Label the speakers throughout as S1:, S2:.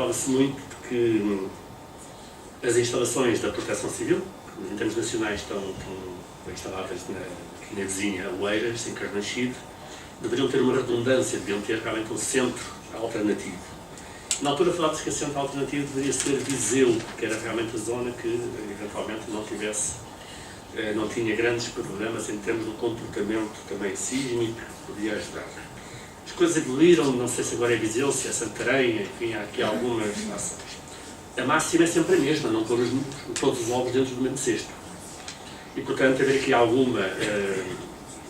S1: fala-se muito de que as instalações da Proteção Civil, em termos nacionais, estão instaladas aqui na vizinha Oeiras, em Carnaxide, deveriam ter uma redundância, deveriam ter realmente um centro alternativo. Na altura falava-se que esse centro alternativo deveria ser Viseu, que era realmente a zona que eventualmente não tinha grandes problemas em termos de comportamento também sísmico, que podia ajudar. As coisas evoluíram, não sei se agora é Viseu, se é Santarém, enfim, há aqui algumas ações. A máxima é sempre a mesma, não pôr todos os ovos dentro do mesmo cesto. E, portanto, haver aqui alguma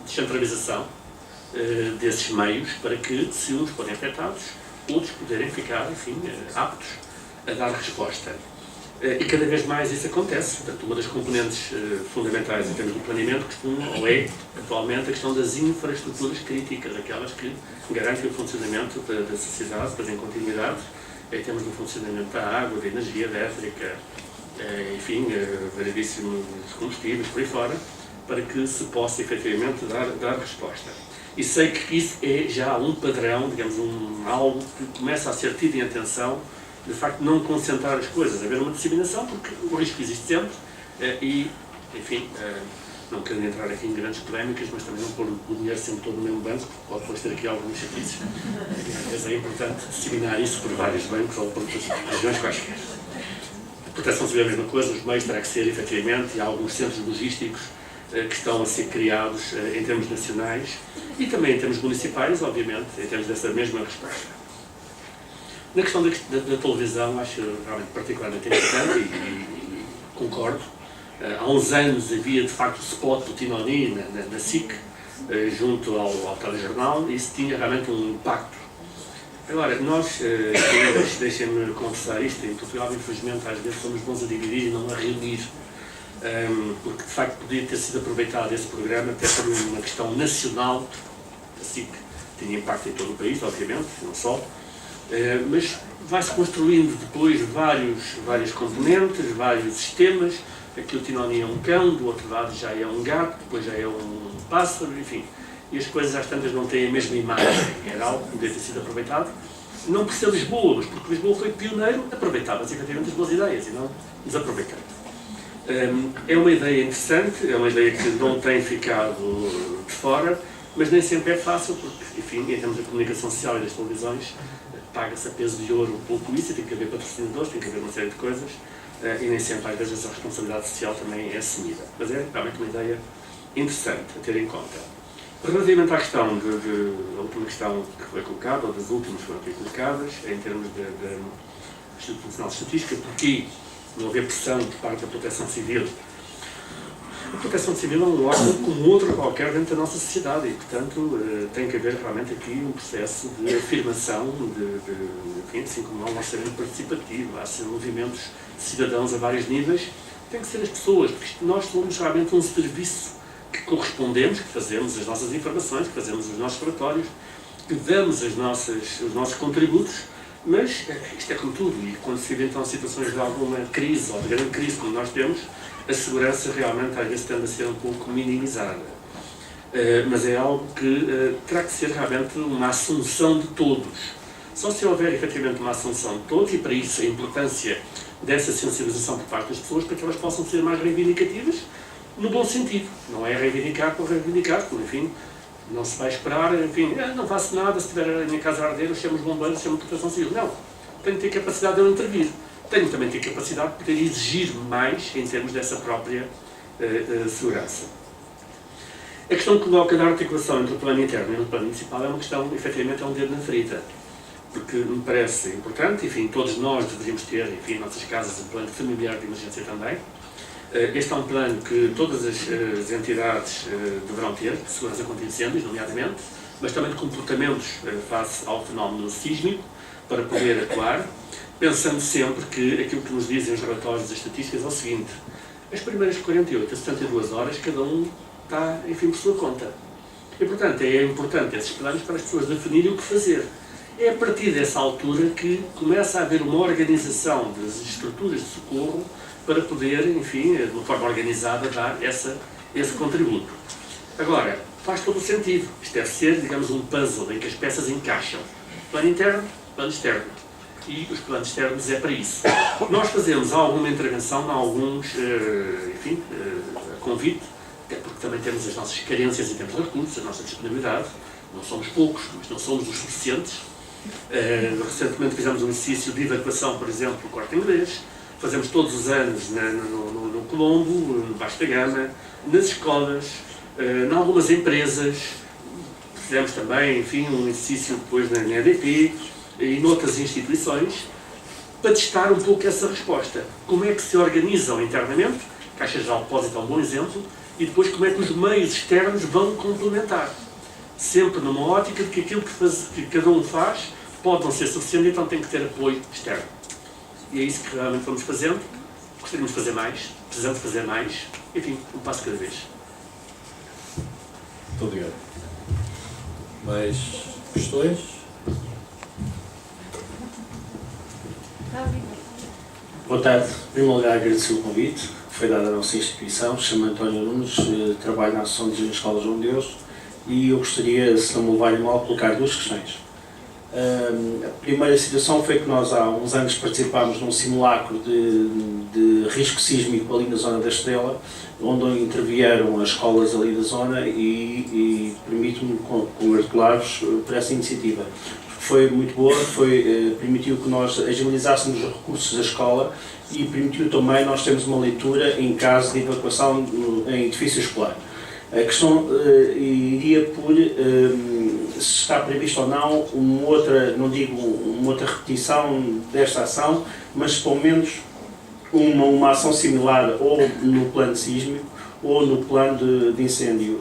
S1: descentralização desses meios para que, se uns forem afetados, outros poderem ficar, enfim, aptos a dar resposta. E cada vez mais isso acontece. Portanto, uma das componentes fundamentais em termos do planeamento costuma, ou é, atualmente, a questão das infraestruturas críticas, aquelas que garantem o funcionamento da sociedade, fazem continuidade, em termos do funcionamento da água, da energia elétrica, enfim, variedíssimos combustíveis, por aí fora, para que se possa, efetivamente, dar resposta. E sei que isso é já um padrão, digamos, algo que começa a ser tido em atenção, de facto, não concentrar as coisas, haver uma disseminação, porque o risco existe sempre, e, enfim, não quero entrar aqui em grandes polémicas, mas também não pôr o dinheiro sempre todo no mesmo banco, porque pode depois ter aqui alguns chatices. Às vezes é importante disseminar isso por vários bancos ou por outras regiões quaisquer. A Proteção Civil é a mesma coisa, os meios terá que ser, efetivamente, e há alguns centros logísticos que estão a ser criados em termos nacionais e também em termos municipais, obviamente, em termos dessa mesma resposta. Na questão da televisão, acho realmente particularmente importante e concordo. Há uns anos havia, de facto, o spot do Tinoni na SIC, junto ao telejornal, e isso tinha realmente um impacto. Agora, nós, deixem-me confessar isto, em Portugal, infelizmente, às vezes somos bons a dividir e não a reunir. Porque, de facto, podia ter sido aproveitado esse programa até por uma questão nacional. A SIC tinha impacto em todo o país, obviamente, não só. Mas vai-se construindo depois vários componentes, vários sistemas. Aqui o Tinoni é um cão, do outro lado já é um gato, depois já é um pássaro, enfim. E as coisas às tantas não têm a mesma imagem. Era algo que podia ter sido aproveitado. Não por ser Lisboa, mas porque Lisboa foi pioneiro, aproveitava-se efetivamente as boas ideias e não desaproveitando. É uma ideia interessante, é uma ideia que não tem ficado de fora, mas nem sempre é fácil, porque, enfim, em termos da comunicação social e das televisões, paga-se a peso de ouro um pouco isso, tem que haver patrocinadores, tem que haver uma série de coisas, e nem sempre, às vezes, a responsabilidade social também é assumida. Mas é realmente uma ideia interessante a ter em conta. Relativamente à questão, a última questão que foi colocada, ou das últimas que foram aqui colocadas, em termos do Instituto Nacional de Estatística, porque não haver pressão por parte da Proteção Civil. A Proteção Civil é um órgão como outro qualquer dentro da nossa sociedade e, portanto, tem que haver realmente aqui um processo de afirmação, enfim, assim como há um orçamento participativo, há movimentos de cidadãos a vários níveis, tem que ser as pessoas, porque nós somos realmente um serviço que correspondemos, que fazemos as nossas informações, que fazemos os nossos relatórios, que damos os nossos contributos, mas isto é como tudo, e quando se eventam situações de alguma crise, ou de grande crise como nós temos, a segurança realmente às vezes tende a ser um pouco minimizada. Mas é algo que terá que ser realmente uma assunção de todos. Só se houver efetivamente uma assunção de todos, e para isso a importância dessa sensibilização por parte das pessoas, para que elas possam ser mais reivindicativas, no bom sentido. Não é reivindicar por reivindicar, porque, enfim, não se vai esperar, enfim, não faço nada, se tiver a minha casa a arder, eu chamo os bombeiros, chamo a Proteção Civil. Não, tenho que ter capacidade de eu intervir. Tenho também que ter capacidade de poder exigir mais em termos dessa própria segurança. A questão que coloca da articulação entre o plano interno e o plano municipal é uma questão, efetivamente, é um dedo na ferida. Porque me parece importante, enfim, todos nós deveríamos ter, enfim, em nossas casas, um plano familiar de emergência também. Este é um plano que todas as entidades deverão ter, de segurança contra incêndios, nomeadamente, mas também de comportamentos face ao fenómeno sísmico, para poder atuar, pensando sempre que aquilo que nos dizem os relatórios das estatísticas é o seguinte: as primeiras 48 a 72 horas, cada um está, enfim, por sua conta. E, portanto, é importante esses planos para as pessoas definirem o que fazer. É a partir dessa altura que começa a haver uma organização das estruturas de socorro para poder, enfim, de uma forma organizada, dar esse contributo. Agora, faz todo o sentido. Isto deve ser, digamos, um puzzle em que as peças encaixam. Plano interno, plano externo. e os planos externos é para isso. Nós fazemos alguma intervenção em alguns, enfim, convite, até porque também temos as nossas carências em termos de recursos, a nossa disponibilidade, não somos poucos, mas não somos os suficientes. Recentemente fizemos um exercício de evacuação, por exemplo, do Corte Inglês, fazemos todos os anos no Colombo, no Vasco da Gama, nas escolas, em algumas empresas, fizemos também, enfim, um exercício depois na EDP e noutras instituições, para testar um pouco essa resposta. Como é que se organizam internamente, Caixa Geral de Depósito é um bom exemplo, e depois como é que os meios externos vão complementar. Sempre numa ótica de que aquilo que cada um faz pode não ser suficiente, então tem que ter apoio externo. E é isso que realmente vamos fazendo. Gostaríamos de fazer mais, precisamos fazer mais, enfim, um passo cada vez.
S2: Muito obrigado. Mais questões?
S3: Boa tarde. Em primeiro lugar, agradecer o convite que foi dado à nossa instituição. Chamo-me António Nunes, trabalho na Associação de Escolas João de Deus e eu gostaria, se não me levarem mal, colocar duas questões. A primeira situação foi que nós há uns anos participámos num simulacro de risco sísmico ali na zona da Estrela, onde intervieram as escolas ali da zona e permito-me congratular-vos por essa iniciativa. Foi muito boa, permitiu que nós agilizássemos os recursos da escola e permitiu também nós termos uma leitura em caso de evacuação em edifício escolar. A questão iria por se está previsto ou não uma outra, não digo uma outra repetição desta ação, mas pelo menos uma ação similar ou no plano sísmico ou no plano de incêndio,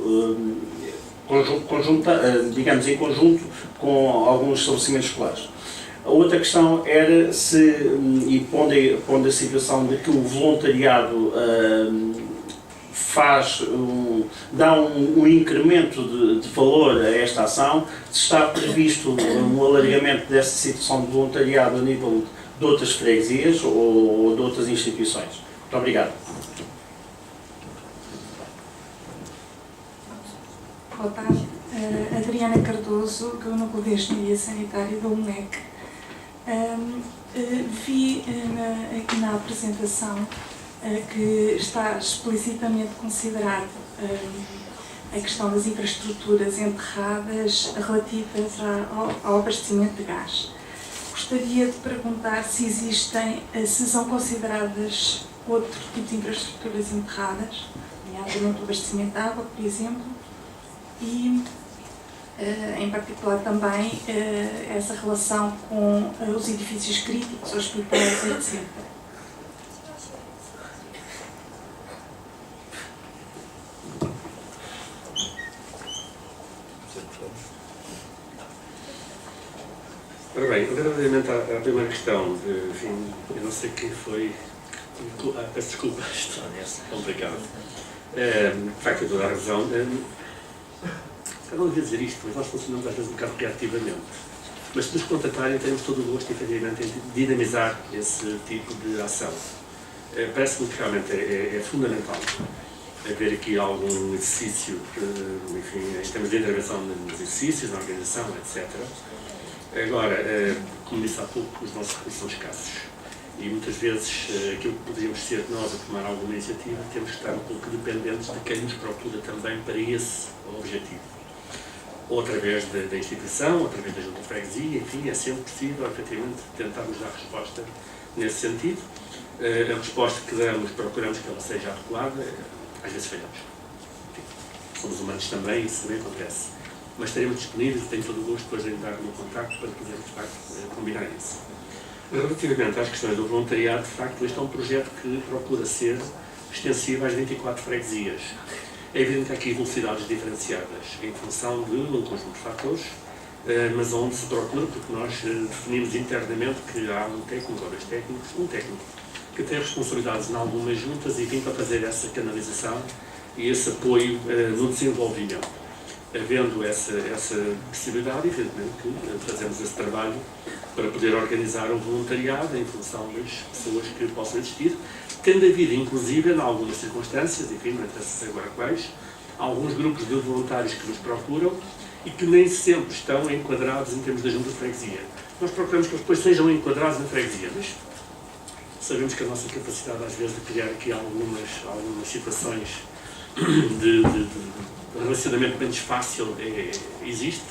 S3: digamos em conjunto com alguns estabelecimentos escolares. A outra questão era se, e pondo a situação de que o voluntariado dá um incremento de valor a esta ação, se está previsto um alargamento dessa situação de voluntariado a nível de outras freguesias ou de outras instituições. Muito obrigado.
S4: Boa tarde. Adriana Cardoso, do Núcleo de Engenharia Sanitária da UNEC. Vi aqui na apresentação que está explicitamente considerado a questão das infraestruturas enterradas relativas ao abastecimento de gás. Gostaria de perguntar se são consideradas outro tipo de infraestruturas enterradas, nomeadamente o abastecimento de água, por exemplo, e em particular também essa relação com os edifícios críticos, hospitais, etc.
S1: Ora bem, relativamente à primeira questão, enfim, eu não sei quem foi, peço desculpa, isto é complicado. De facto, eu estou a dar razão. Eu não devia dizer isto, mas nós funcionamos às vezes um bocado reativamente. Mas se nos contatarem, temos todo o gosto, efetivamente, em dinamizar esse tipo de ação. Parece-me que realmente é fundamental haver aqui algum exercício, enfim, em termos de intervenção nos exercícios, na organização, etc. Agora, como disse há pouco, os nossos recursos são escassos. E muitas vezes aquilo que poderíamos ser nós a tomar alguma iniciativa, temos que estar um pouco dependentes de quem nos procura também para esse objetivo. Ou através da instituição, ou através da junta de freguesia, enfim, é sempre possível, efetivamente, tentarmos dar resposta nesse sentido. A resposta que damos, procuramos que ela seja adequada, às vezes falhamos. Enfim, somos humanos também, isso também acontece. Mas estaremos disponíveis e tenho todo o gosto depois de entrar no contacto para podermos, de facto, combinar isso. Relativamente às questões do voluntariado, de facto, este é um projeto que procura ser extensivo às 24 freguesias. É evidente que há aqui velocidades diferenciadas em função de um conjunto de fatores, mas onde se procura, porque nós definimos internamente que há um técnico ou dois técnicos, um técnico, que tem responsabilidades em algumas juntas e vem para fazer essa canalização e esse apoio no desenvolvimento. Havendo essa possibilidade, evidentemente que fazemos esse trabalho para poder organizar um voluntariado em função das pessoas que possam existir, tendo havido, inclusive, em algumas circunstâncias, enfim, não interessa agora quais, alguns grupos de voluntários que nos procuram e que nem sempre estão enquadrados em termos da junta de freguesia. nós procuramos que eles depois sejam enquadrados na freguesia, mas sabemos que a nossa capacidade às vezes de criar aqui algumas situações de relacionamento menos fácil existe,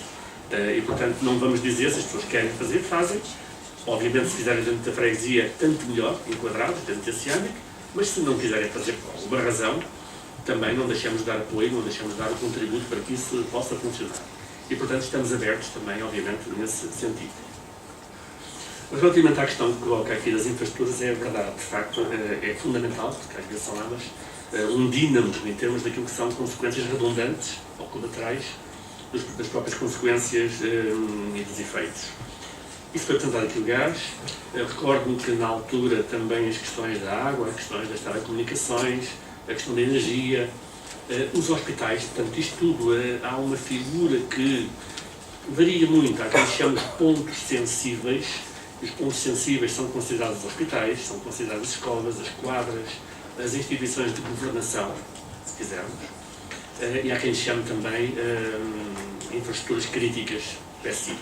S1: e portanto não vamos dizer se as pessoas querem fazer, fazem. Obviamente se fizerem dentro da freguesia, tanto melhor, enquadrados dentro desse âmbito, mas se não quiserem fazer por alguma razão, também não deixamos de dar apoio, não deixamos de dar o contributo para que isso possa funcionar. E portanto estamos abertos também, obviamente, nesse sentido. Mas relativamente à questão que coloca aqui das infraestruturas, é verdade, de facto, é fundamental, porque às vezes são elas um dínamo em termos daquilo que são consequências redundantes ou colaterais das próprias consequências e dos efeitos. Isso foi apresentado aqui o gás. Recordo-me que na altura também as questões da água, as questões das telecomunicações, a questão da energia, os hospitais, portanto isto tudo, há uma figura que varia muito, há quem chama os pontos sensíveis. Os pontos sensíveis são considerados os hospitais, são consideradas as escolas, as quadras, as instituições de governação, se quisermos, e há quem chame também infraestruturas críticas, PSI.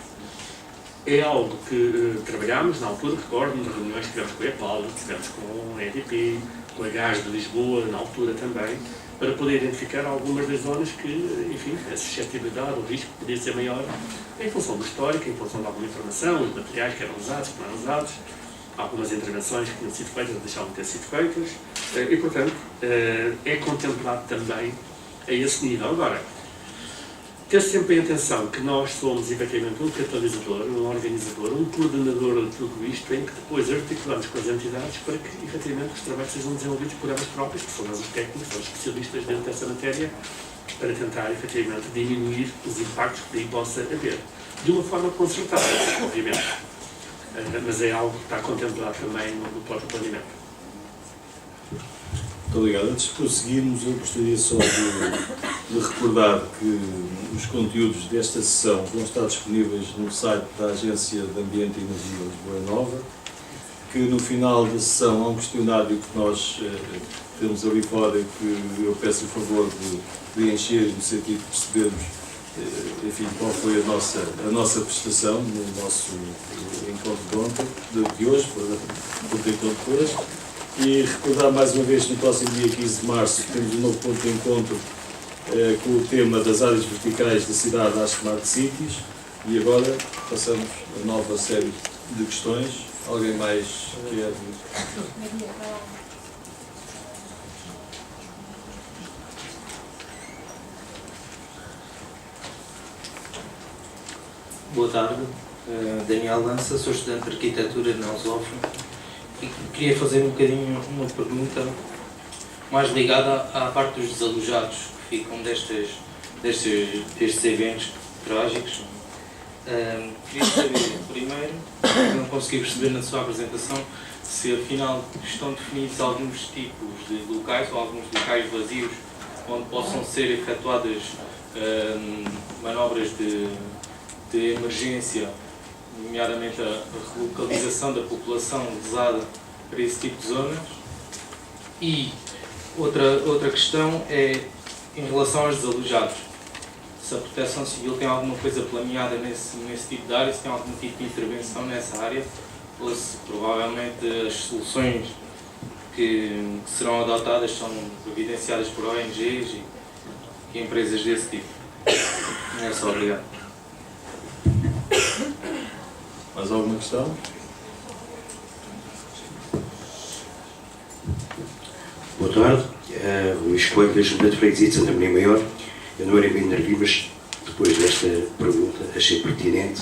S1: É algo que trabalhámos na altura, recordo-me de reuniões que tivemos com a EPAL, tivemos com a EDP, com a Gás de Lisboa, na altura também, para poder identificar algumas das zonas que, enfim, a suscetibilidade, o risco podia ser maior em função do histórico, em função de alguma informação, os materiais que eram usados, que não eram usados, algumas intervenções que tinham sido feitas ou deixavam de ter sido feitas, e, portanto, é contemplado também a esse nível. Agora, ter sempre em atenção que nós somos, efetivamente, um catalisador, um organizador, um coordenador de tudo isto, em que depois articulamos com as entidades para que, efetivamente, os trabalhos sejam desenvolvidos por elas próprias, que são os técnicos, são os especialistas dentro dessa matéria, para tentar, efetivamente, diminuir os impactos que daí possa haver. De uma forma concertada, obviamente. Mas é algo que está contemplado também no próprio planeamento.
S2: Muito obrigado. Antes de prosseguirmos, eu gostaria só de recordar que os conteúdos desta sessão vão estar disponíveis no site da Agência de Ambiente e Energia Lisboa Nova, que no final da sessão há um questionário que nós temos ali fora e que eu peço o favor de preencher no sentido de percebermos, enfim, qual foi a nossa prestação no nosso encontro de ontem, de hoje, para o encontro de hoje. E recordar mais uma vez que no próximo dia 15 de março temos um novo ponto de encontro com o tema das áreas verticais da cidade às Smart Cities. E agora passamos a nova série de questões. Alguém mais quer?
S5: Boa tarde, Daniel Lança, sou estudante de Arquitetura na Lusófona e queria fazer um bocadinho uma pergunta mais ligada à parte dos desalojados que ficam destes eventos trágicos. Queria saber, primeiro, não consegui perceber na sua apresentação se afinal estão definidos alguns tipos de locais ou alguns locais vazios onde possam ser efetuadas manobras de emergência, nomeadamente a relocalização da população lesada para esse tipo de zonas. E outra questão é em relação aos desalojados. Se a Proteção Civil tem alguma coisa planeada nesse tipo de área, se tem algum tipo de intervenção nessa área, ou se provavelmente as soluções que serão adotadas são providenciadas por ONGs e empresas desse tipo. É só, obrigado.
S2: Mais alguma questão?
S6: Boa tarde, Luís Coelho, da Junta de Freguesia de Santa Maria Maior. Eu não era bem nervioso, mas depois desta pergunta achei pertinente.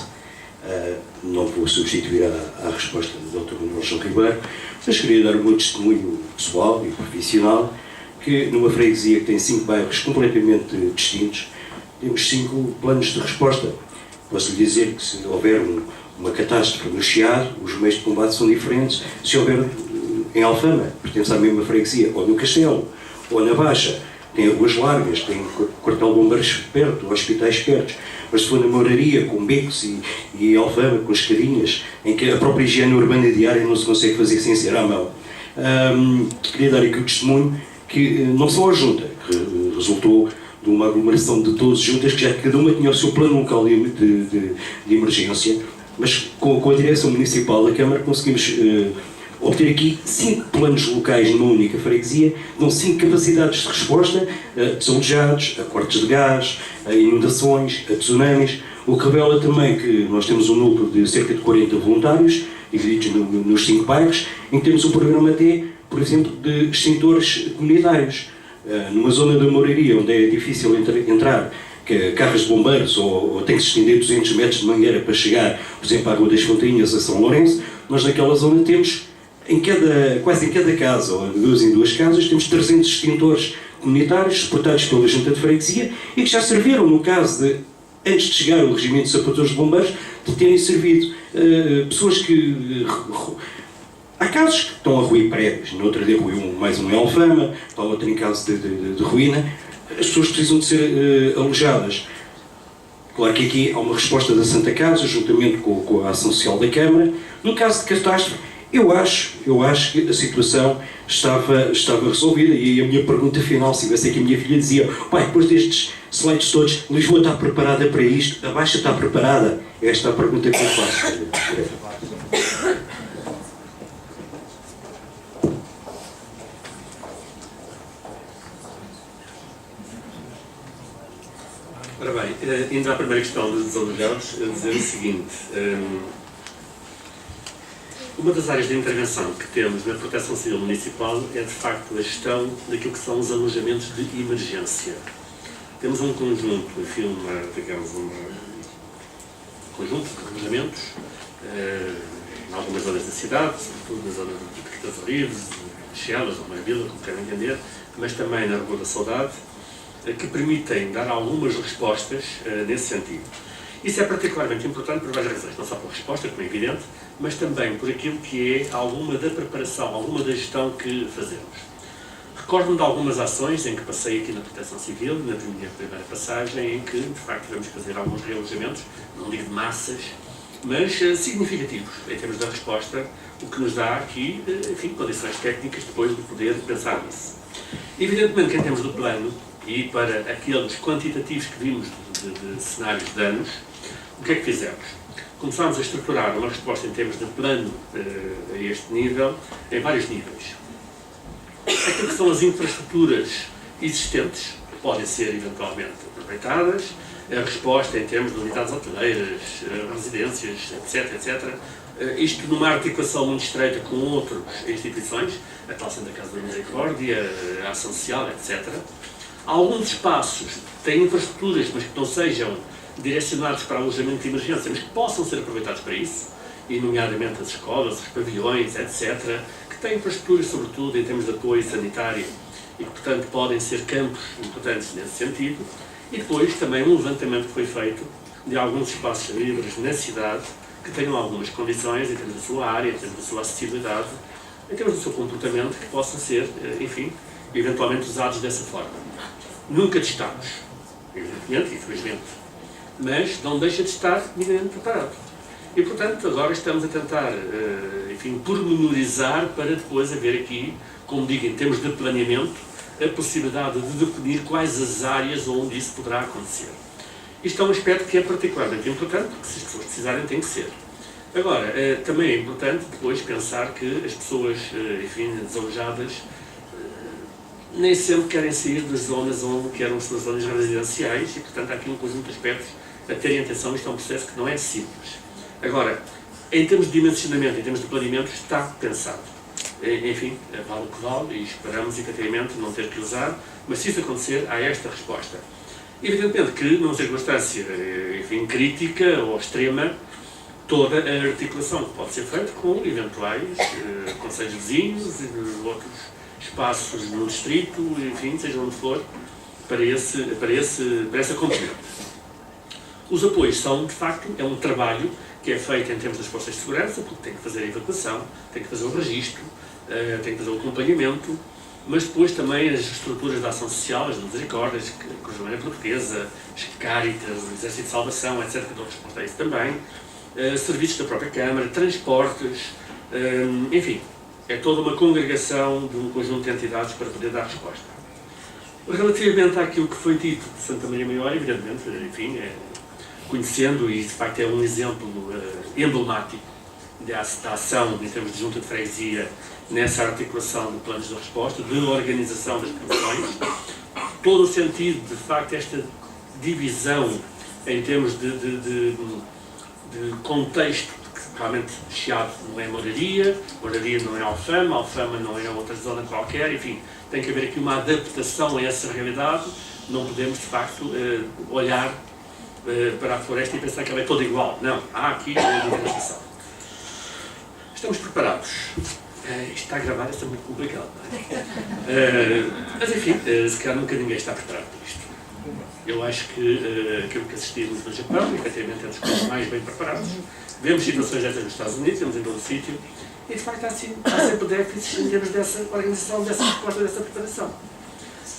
S6: Não vou substituir a resposta do Dr. Manuel João Ribeiro, mas queria dar o meu testemunho pessoal e profissional que numa freguesia que tem 5 bairros completamente distintos, temos 5 planos de resposta. Posso lhe dizer que se houver uma catástrofe no Chiado, os meios de combate são diferentes. Se houver em Alfama, pertence à mesma freguesia, ou no Castelo, ou na Baixa, tem ruas largas, tem quartel de bombeiros perto, hospitais perto. Mas se for na Moraria, com becos e Alfama, com escadinhas, em que a própria higiene urbana diária não se consegue fazer sem ser à mão. Queria dar aqui o testemunho que não só a Junta, que resultou de uma aglomeração de 12 juntas, que já cada uma tinha o seu plano local de emergência, mas com a direção municipal da Câmara conseguimos obter aqui 5 planos locais numa única freguesia, dão 5 capacidades de resposta a desaloujados, a cortes de gás, a inundações, a tsunamis, o que revela também que nós temos um núcleo de cerca de 40 voluntários, divididos nos 5 bairros, em que temos um programa até, por exemplo, de extintores comunitários. Numa zona da Mouraria, onde é difícil entrar carros de bombeiros ou tem que se estender 200 metros de mangueira para chegar, por exemplo, à Rua das Fontinhas, a São Lourenço, nós naquela zona temos, quase em cada casa, ou de 2 em 2 casas, temos 300 extintores comunitários suportados pela Junta de Freguesia e que já serviram, no caso de, antes de chegar o Regimento de Sapatores de Bombeiros, de terem servido pessoas que... Há casos que estão a ruir prédios, no outro dia ruiu mais um em Alfama, está outro em caso de ruína. As pessoas precisam de ser alojadas. Claro que aqui há uma resposta da Santa Casa, juntamente com a ação social da Câmara. No caso de catástrofe, eu acho que a situação estava resolvida. E a minha pergunta final, se tivesse aqui a minha filha, dizia: pai, depois destes slides todos, Lisboa está preparada para isto? A Baixa está preparada? Esta é a pergunta que eu faço.
S1: Ora bem, indo à primeira questão dos desalojados, dizer o seguinte: uma das áreas de intervenção que temos na Proteção Civil Municipal é, de facto, a gestão daquilo que são os alojamentos de emergência. Temos um conjunto, enfim, um conjunto de alojamentos em algumas zonas da cidade, sobretudo na zona de Quintas Olives, de Chelas ou Marvila, como querem entender, mas também na Rua da Saudade, que permitem dar algumas respostas nesse sentido. Isso é particularmente importante por várias razões, não só pela resposta, como é evidente, mas também por aquilo que é alguma da preparação, alguma da gestão que fazemos. Recordo-me de algumas ações em que passei aqui na Proteção Civil, na minha primeira passagem, em que, de facto, tivemos que fazer alguns realojamentos, não digo de massas, mas significativos em termos da resposta, o que nos dá aqui, enfim, condições técnicas depois de poder pensar nisso. Evidentemente que em termos do plano, e para aqueles quantitativos que vimos de cenários de danos, o que é que fizemos? Começámos a estruturar uma resposta em termos de plano a este nível, em vários níveis. Aquilo que são as infraestruturas existentes, que podem ser eventualmente aproveitadas, a resposta em termos de unidades hoteleiras, residências, etc. Isto numa articulação muito estreita com outras instituições, a tal Santa Casa da Misericórdia, a Ação Social, etc. Alguns espaços têm infraestruturas, mas que não sejam direcionados para alojamento de emergência, mas que possam ser aproveitados para isso, e nomeadamente as escolas, os pavilhões, etc., que têm infraestruturas, sobretudo, em termos de apoio sanitário, e que, portanto, podem ser campos importantes nesse sentido. E depois, também, um levantamento que foi feito de alguns espaços livres na cidade, que tenham algumas condições, em termos da sua área, em termos da sua acessibilidade, em termos do seu comportamento, que possam ser, enfim, eventualmente usados dessa forma. Nunca testamos, evidentemente, infelizmente, mas não deixa de estar minimamente preparado. E, portanto, agora estamos a tentar, enfim, pormenorizar para depois haver aqui, como digo, em termos de planeamento, a possibilidade de definir quais as áreas onde isso poderá acontecer. Isto é um aspecto que é particularmente importante, porque se as pessoas precisarem, tem que ser. Agora, também é importante depois pensar que as pessoas, enfim, desalojadas, nem sempre querem sair das zonas onde querem as suas zonas residenciais e, portanto, há aqui um conjunto de aspectos a terem atenção. Isto é um processo que não é simples. Agora, em termos de dimensionamento, em termos de planeamento, está pensado. Enfim, vale o que vale e esperamos, efetivamente, não ter que usar, mas se isso acontecer, há esta resposta. Evidentemente que, numa circunstância, enfim, crítica ou extrema, toda a articulação que pode ser feita com eventuais conselhos vizinhos e outros espaços no distrito, enfim, seja onde for, para essa componente. Os apoios são, de facto, é um trabalho que é feito em termos das forças de segurança, porque tem que fazer a evacuação, tem que fazer o registro, tem que fazer o acompanhamento, mas depois também as estruturas da ação social, as misericórdias, a Cruz Vermelha Portuguesa, as Cáritas, o Exército de Salvação, etc., que dão resposta a isso também, serviços da própria Câmara, transportes, enfim, é toda uma congregação de um conjunto de entidades para poder dar resposta. Relativamente àquilo que foi dito de Santa Maria Maior, evidentemente, enfim, conhecendo, e de facto é um exemplo emblemático da ação em termos de junta de freguesia nessa articulação de planos de resposta, de organização das promoções, todo o sentido, de facto, esta divisão em termos de contexto, que realmente Chiado não é moraria não é Alfama não é outra zona qualquer, enfim, tem que haver aqui uma adaptação a essa realidade, não podemos, de facto, olhar para a floresta e pensar que ela é toda igual. Não, há aqui uma diferenciação. Estamos preparados. Isto está a gravar, isto é muito complicado, não é? Mas enfim, se calhar nunca ninguém está preparado para isto. Eu acho que aquilo que assistimos no Japão, efetivamente, é dos países mais bem preparados. Vemos situações destas nos Estados Unidos, vemos em todo o sítio, e de facto há sempre déficits em termos dessa organização, dessa resposta, dessa preparação.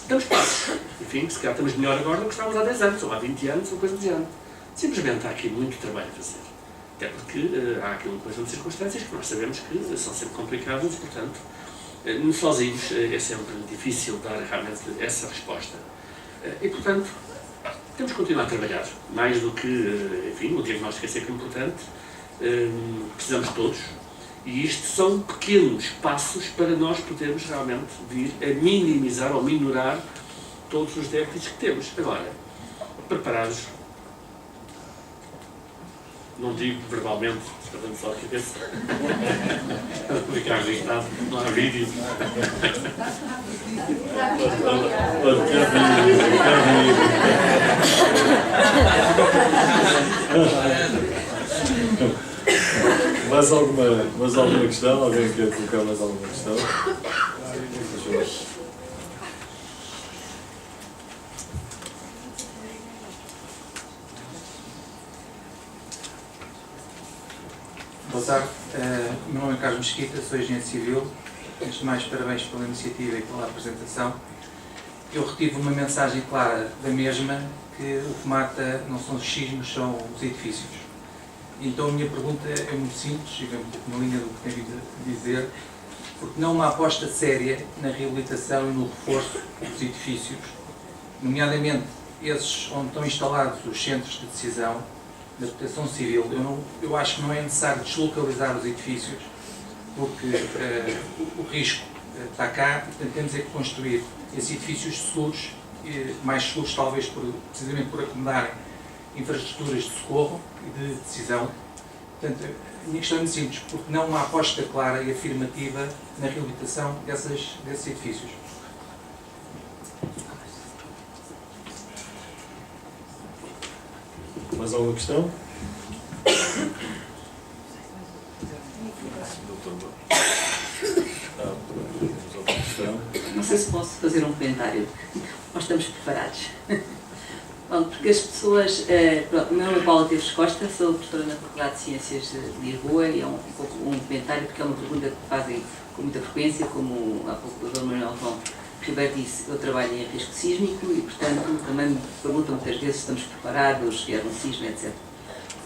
S1: Damos passos. Enfim, se calhar estamos melhor agora do que estávamos há 10 anos, ou há 20 anos, ou coisa do género. Simplesmente há aqui muito trabalho a fazer. Até porque há aqui um conjunto de circunstâncias que nós sabemos que são sempre complicadas e, portanto, sozinhos é sempre difícil dar realmente essa resposta. E, portanto, temos que continuar a trabalhar. Mais do que, enfim, o diagnóstico é sempre importante. Precisamos todos. E isto são pequenos passos para nós podermos realmente vir a minimizar ou minorar todos os déficits que temos. Agora, preparados, não digo verbalmente, estamos só a cabeça, para ficar registado, não há vídeo.
S2: Mais alguma questão? Alguém quer colocar mais alguma questão?
S7: Boa tarde, meu nome é Carlos Mesquita, sou engenheiro civil. Antes de mais, parabéns pela iniciativa e pela apresentação. Eu retive uma mensagem clara da mesma, que o que mata não são os sismos, são os edifícios. Então a minha pergunta é muito simples, e vem um pouco na linha do que tem vindo a dizer, porque não uma aposta séria na reabilitação e no reforço dos edifícios, nomeadamente esses onde estão instalados os centros de decisão da proteção civil. Eu acho que não é necessário deslocalizar os edifícios, porque o risco está cá, e portanto temos é que construir esses edifícios seguros, mais seguros talvez precisamente por acomodarem infraestruturas de socorro e de decisão. Portanto, a minha questão é muito simples, porque não uma aposta clara e afirmativa na reabilitação desses edifícios.
S2: Mais alguma questão?
S8: Não sei se posso fazer um comentário. Nós estamos preparados. Bom, porque as pessoas... o meu nome é Paula Teves Costa, sou professora na Faculdade de Ciências de Lisboa, e é um comentário porque é uma pergunta que fazem com muita frequência, como há pouco o Dr. Manuel João Ribeiro disse, eu trabalho em risco sísmico e, portanto, também me perguntam muitas vezes se estamos preparados, se vier um sismo, etc.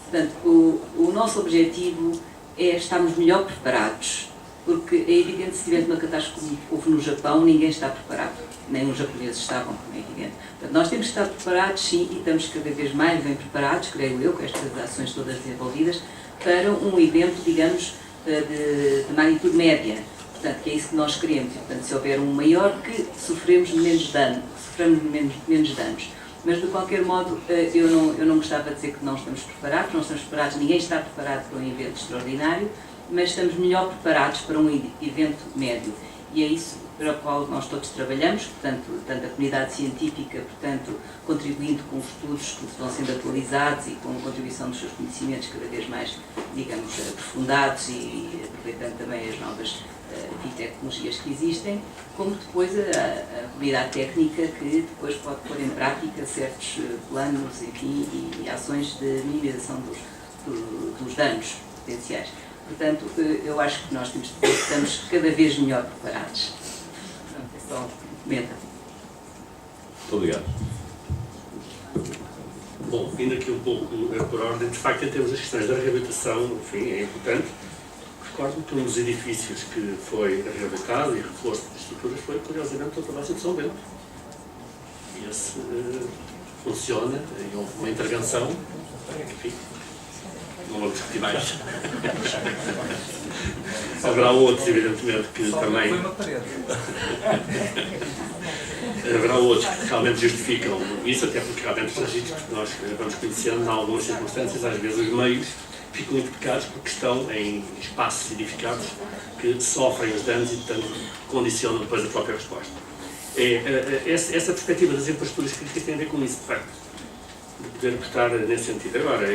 S8: Portanto, o nosso objetivo é estarmos melhor preparados, porque é evidente que se tiver uma catástrofe como houve no Japão, ninguém está preparado, nem os japoneses estavam, como é evidente. Portanto, nós temos que estar preparados, sim, e estamos cada vez mais bem preparados, creio eu, com estas ações todas desenvolvidas, para um evento, digamos, de magnitude média. Portanto, que é isso que nós queremos. Portanto, se houver um maior, que sofremos menos danos. Mas, de qualquer modo, eu não gostava de dizer que não estamos preparados, ninguém está preparado para um evento extraordinário, mas estamos melhor preparados para um evento médio. E é isso para o qual nós todos trabalhamos, portanto, tanto a comunidade científica, portanto, contribuindo com estudos que vão sendo atualizados e com a contribuição dos seus conhecimentos cada vez mais, digamos, aprofundados e aproveitando também as novas tecnologias que existem, como depois a comunidade técnica que depois pode pôr em prática certos planos, enfim, e ações de minimização dos danos potenciais. Portanto, eu acho que nós estamos cada vez melhor preparados. Pronto, é só um comentário.
S2: Muito obrigado.
S1: Bom, indo aqui um pouco por ordem, de facto, em termos das questões da reabilitação, enfim, é importante. Recordo que um dos edifícios que foi reabilitado e reforço de estruturas foi, curiosamente, o Palácio de São Bento. E esse funciona, e houve uma intervenção Enfim, não vamos repetir mais. Haverá outros, evidentemente, que também...
S7: Foi uma parede.
S1: Haverá outros que realmente justificam isso, até porque realmente os registros que nós vamos conhecendo, em algumas circunstâncias, às vezes os meios ficam hipotecados porque estão em espaços edificados que sofrem os danos e, portanto, condicionam depois a própria resposta. Essa perspectiva das infraestruturas críticas tem a ver com isso, de facto, de poder apostar nesse sentido. Agora,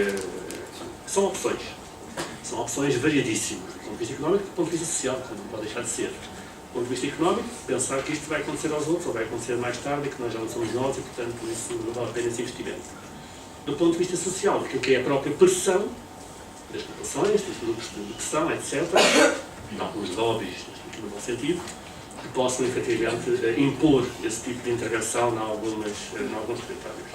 S1: são opções variadíssimas, do ponto de vista económico e do ponto de vista social, que não pode deixar de ser. Do ponto de vista económico, pensar que isto vai acontecer aos outros, ou vai acontecer mais tarde, e que nós já não somos nós, e, portanto, isso não vale a pena esse investimento. Do ponto de vista social, porque o que é a própria pressão das populações, dos grupos de pressão, etc., alguns lobbies, no bom sentido, que possam, efetivamente, impor esse tipo de intervenção em alguns territórios.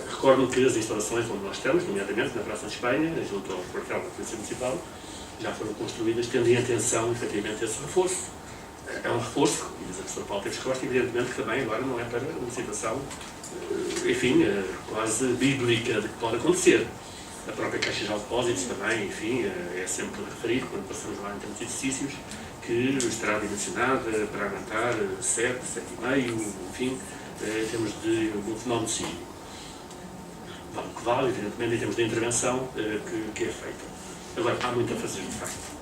S1: Recordo-me que as instalações onde nós estamos, nomeadamente na Praça de Espanha, junto ao quartel da Polícia Municipal, já foram construídas tendo em atenção, efetivamente, esse reforço. É um reforço, como diz a professora Paula Teves Costa, evidentemente que também agora não é para uma situação, enfim, quase bíblica de que pode acontecer. A própria Caixa de Depósitos também, enfim, é sempre referido, quando passamos lá em termos de exercícios, que estará dimensionada para aguentar 7, 7,5, enfim, em termos de um fenómeno sísmico. Vale o que vale, evidentemente, em termos de intervenção que é feita. Agora, há muito a fazer, de facto.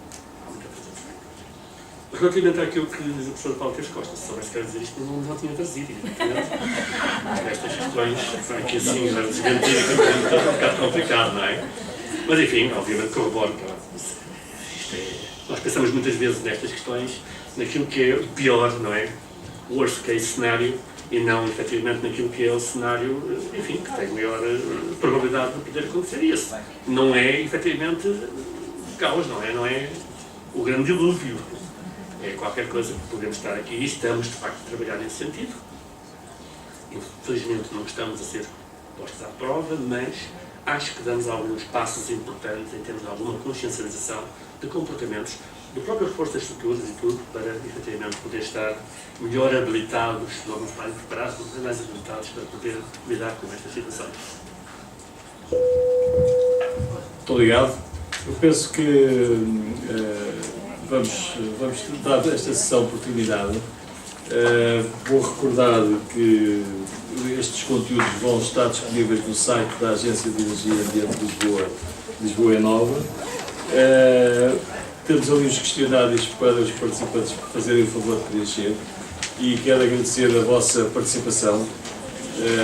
S1: Relativamente àquilo que diz a professora Paula Teves Costa, se soubesse que era dizer isto, não tinha trazido, evidentemente. Estas questões, aqui assim, já desmentir, é um bocado complicado, não é? Mas, enfim, obviamente corroboro para isto. Nós pensamos muitas vezes nestas questões, naquilo que é o pior, não é? O worst case cenário, e não, efetivamente, naquilo que é o cenário, enfim, que tem maior probabilidade de poder acontecer. E esse não é, efetivamente, caos, não é o grande dilúvio. É qualquer coisa que podemos estar aqui e estamos, de facto, a trabalhar nesse sentido. Infelizmente não estamos a ser postos à prova, mas acho que damos alguns passos importantes em termos de alguma consciencialização de comportamentos, do próprio reforço das estruturas e tudo, para, efetivamente, poder estar melhor habilitados, não mais preparados, mas mais habilitados para poder lidar com estas situações.
S2: Muito obrigado. Eu penso que vamos dar esta sessão oportunidade. Vou recordar que estes conteúdos vão estar disponíveis no site da Agência de Energia e Ambiente de Lisboa é Nova. Temos ali os questionários para os participantes fazerem o favor de preencher e quero agradecer a vossa participação,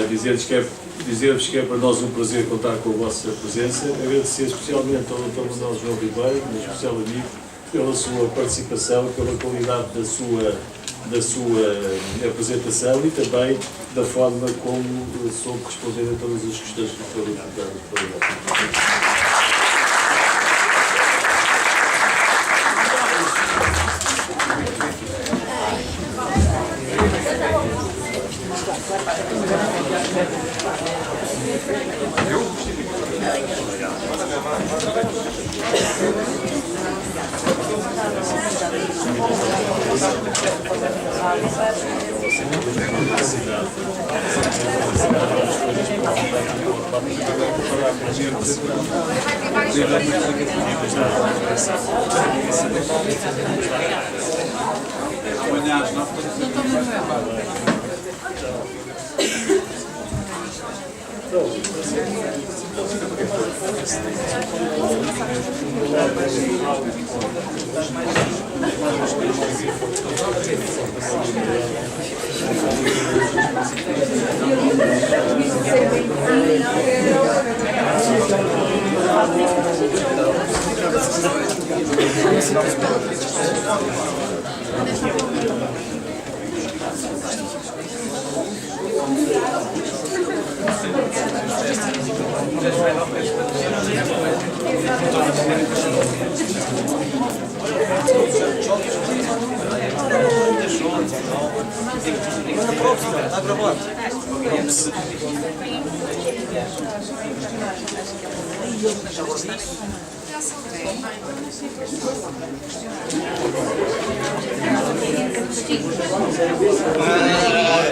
S2: dizer-vos que é para nós um prazer contar com a vossa presença, agradecer especialmente ao Dr. Manuel João Ribeiro, meu especial amigo, pela sua participação, pela qualidade da sua apresentação e também da forma como soube responder a todas as questões que foram colocadas.
S9: Amanhã às 9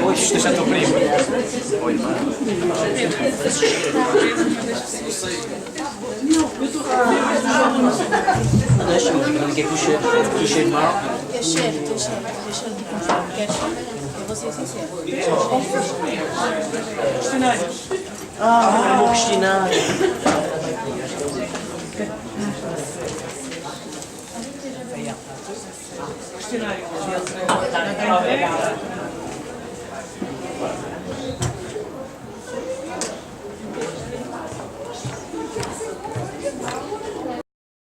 S9: hoje Este é teu primo. Oi, deixa-me, ninguém puxa mal.
S10: Eu cheiro de quero eu vou ser sincero.
S9: Questionário. Ah, vou questionar. Questionário.